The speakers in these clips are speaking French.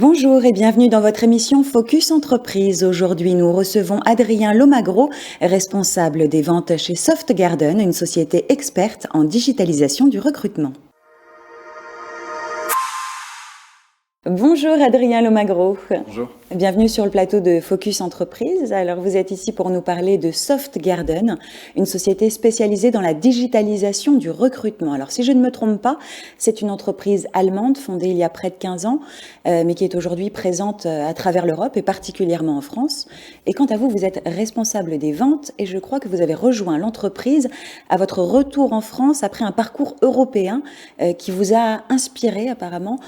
Bonjour et bienvenue dans votre émission Focus Entreprise. Aujourd'hui, nous recevons Adrien Lomagro, responsable des ventes chez Softgarden, une société experte en digitalisation du recrutement. Bonjour Adrien Lomagro. Bonjour. Bienvenue sur le plateau de Focus Entreprise. Alors vous êtes ici pour nous parler de Softgarden, une société spécialisée dans la digitalisation du recrutement. Alors si je ne me trompe pas, c'est une entreprise allemande fondée il y a près de 15 ans, mais qui est aujourd'hui présente à travers l'Europe et particulièrement en France. Et quant à vous, vous êtes responsable des ventes et je crois que vous avez rejoint l'entreprise à votre retour en France après un parcours européen qui vous a inspiré apparemment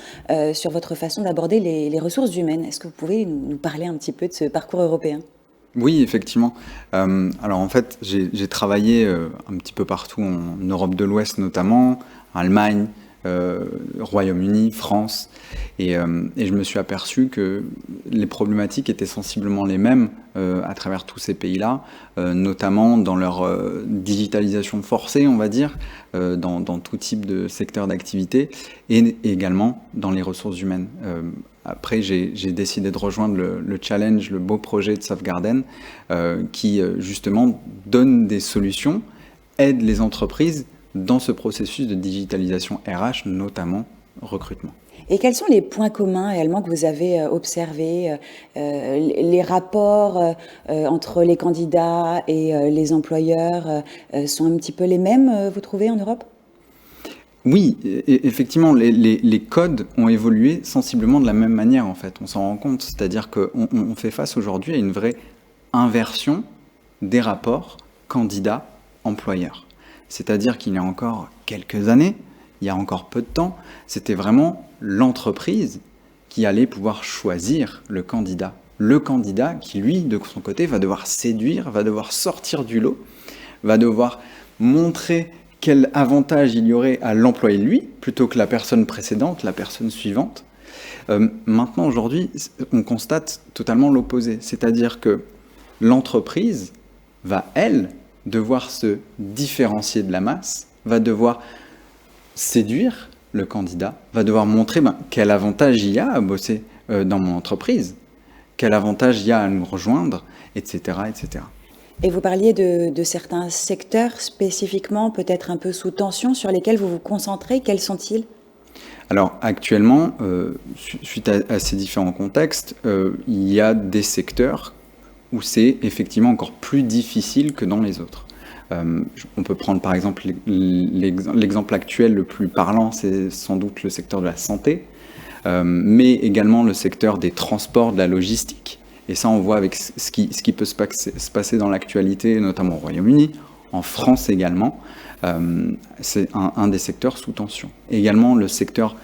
sur votre façon d'aborder les ressources humaines. Est-ce que vous pouvez nous parler un petit peu de ce parcours européen? Oui, effectivement. Alors en fait, j'ai travaillé un petit peu partout en Europe de l'Ouest notamment, Allemagne, Royaume-Uni, France, et je me suis aperçu que les problématiques étaient sensiblement les mêmes à travers tous ces pays-là, notamment dans leur digitalisation forcée, on va dire, dans tout type de secteur d'activité, et également dans les ressources humaines. Après, j'ai décidé de rejoindre le challenge, le beau projet de Softgarden, qui justement donne des solutions, aide les entreprises dans ce processus de digitalisation RH, notamment recrutement. Et quels sont les points communs réellement que vous avez observés, les rapports entre les candidats et les employeurs sont un petit peu les mêmes, vous trouvez, en Europe? Oui, effectivement, les codes ont évolué sensiblement de la même manière, en fait. On s'en rend compte, c'est-à-dire qu'on fait face aujourd'hui à une vraie inversion des rapports candidat-employeur. C'est-à-dire qu'il y a encore quelques années, il y a encore peu de temps, c'était vraiment l'entreprise qui allait pouvoir choisir le candidat. Le candidat qui, lui, de son côté, va devoir séduire, va devoir sortir du lot, va devoir montrer quel avantage il y aurait à l'employé lui, plutôt que la personne précédente, la personne suivante. Maintenant, aujourd'hui, on constate totalement l'opposé. C'est-à-dire que l'entreprise va, elle, devoir se différencier de la masse, va devoir séduire le candidat, va devoir montrer quel avantage il y a à bosser dans mon entreprise, quel avantage il y a à nous rejoindre, etc., etc. Et vous parliez de certains secteurs spécifiquement, peut-être un peu sous tension, sur lesquels vous vous concentrez. Quels sont-ils? Alors actuellement, suite à ces différents contextes, il y a des secteurs où c'est effectivement encore plus difficile que dans les autres. On peut prendre par exemple l'exemple actuel le plus parlant, c'est sans doute le secteur de la santé, mais également le secteur des transports, de la logistique. Et ça, on voit avec ce qui peut se passer dans l'actualité, notamment au Royaume-Uni, en France également. C'est un des secteurs sous tension. Également, le secteur,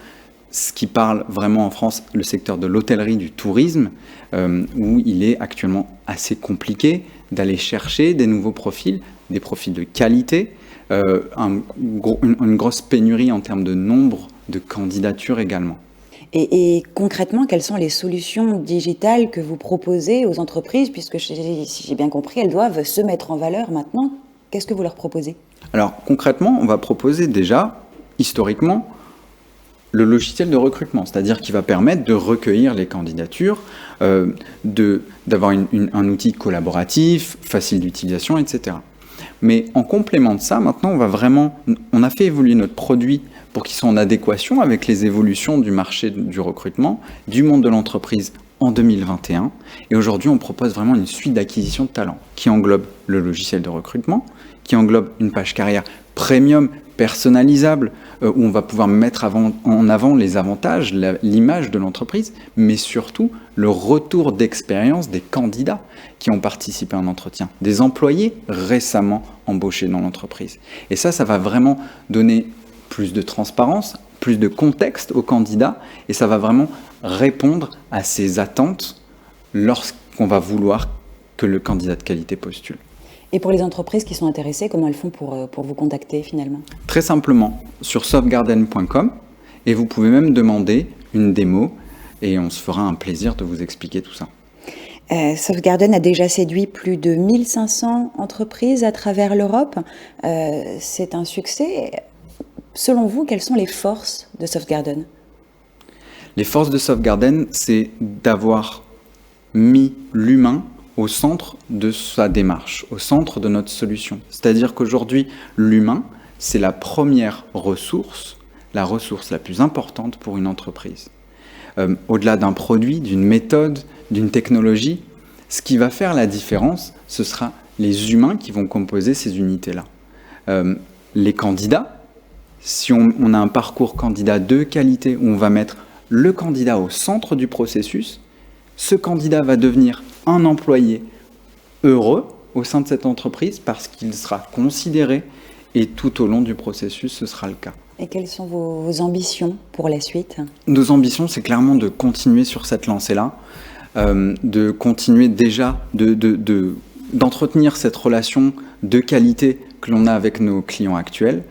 ce qui parle vraiment en France, le secteur de l'hôtellerie, du tourisme, où il est actuellement assez compliqué d'aller chercher des nouveaux profils, des profils de qualité, une grosse pénurie en termes de nombre de candidatures également. Et concrètement, quelles sont les solutions digitales que vous proposez aux entreprises, puisque si j'ai bien compris, elles doivent se mettre en valeur maintenant? Qu'est-ce que vous leur proposez? Alors concrètement, on va proposer déjà, historiquement, le logiciel de recrutement, c'est-à-dire qui va permettre de recueillir les candidatures, d'avoir un outil collaboratif, facile d'utilisation, etc. Mais en complément de ça, maintenant, on a fait évoluer notre produit pour qu'il soit en adéquation avec les évolutions du marché du recrutement, du monde de l'entreprise en 2021. Et aujourd'hui, on propose vraiment une suite d'acquisition de talents qui englobe le logiciel de recrutement, qui englobe une page carrière premium, personnalisable, où on va pouvoir mettre en avant les avantages, l'image de l'entreprise, mais surtout le retour d'expérience des candidats qui ont participé à un entretien, des employés récemment embauchés dans l'entreprise. Et ça va vraiment donner plus de transparence, plus de contexte aux candidats, et ça va vraiment répondre à ces attentes lorsqu'on va vouloir que le candidat de qualité postule. Et pour les entreprises qui sont intéressées, comment elles font pour vous contacter finalement? Très simplement, sur softgarden.com, et vous pouvez même demander une démo, et on se fera un plaisir de vous expliquer tout ça. Softgarden a déjà séduit plus de 1500 entreprises à travers l'Europe. C'est un succès. Selon vous, quelles sont les forces de Softgarden? Les forces de Soft Garden, c'est d'avoir mis l'humain au centre de sa démarche, au centre de notre solution. C'est-à-dire qu'aujourd'hui, l'humain, c'est la première ressource, la ressource la plus importante pour une entreprise. Au-delà d'un produit, d'une méthode, d'une technologie, ce qui va faire la différence, ce sera les humains qui vont composer ces unités-là. Les candidats, si on a un parcours candidat de qualité où on va mettre le candidat au centre du processus, ce candidat va devenir un employé heureux au sein de cette entreprise parce qu'il sera considéré et tout au long du processus, ce sera le cas. Et quelles sont vos ambitions pour la suite ? Nos ambitions, c'est clairement de continuer sur cette lancée-là, de continuer déjà d'entretenir cette relation de qualité que l'on a avec nos clients actuels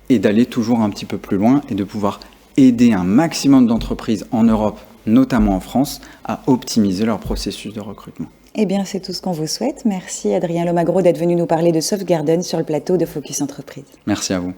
et d'aller toujours un petit peu plus loin et de pouvoir aider un maximum d'entreprises en Europe, notamment en France, à optimiser leur processus de recrutement. Eh bien, c'est tout ce qu'on vous souhaite. Merci Adrien Lomagro d'être venu nous parler de Soft Garden sur le plateau de Focus Entreprise. Merci à vous.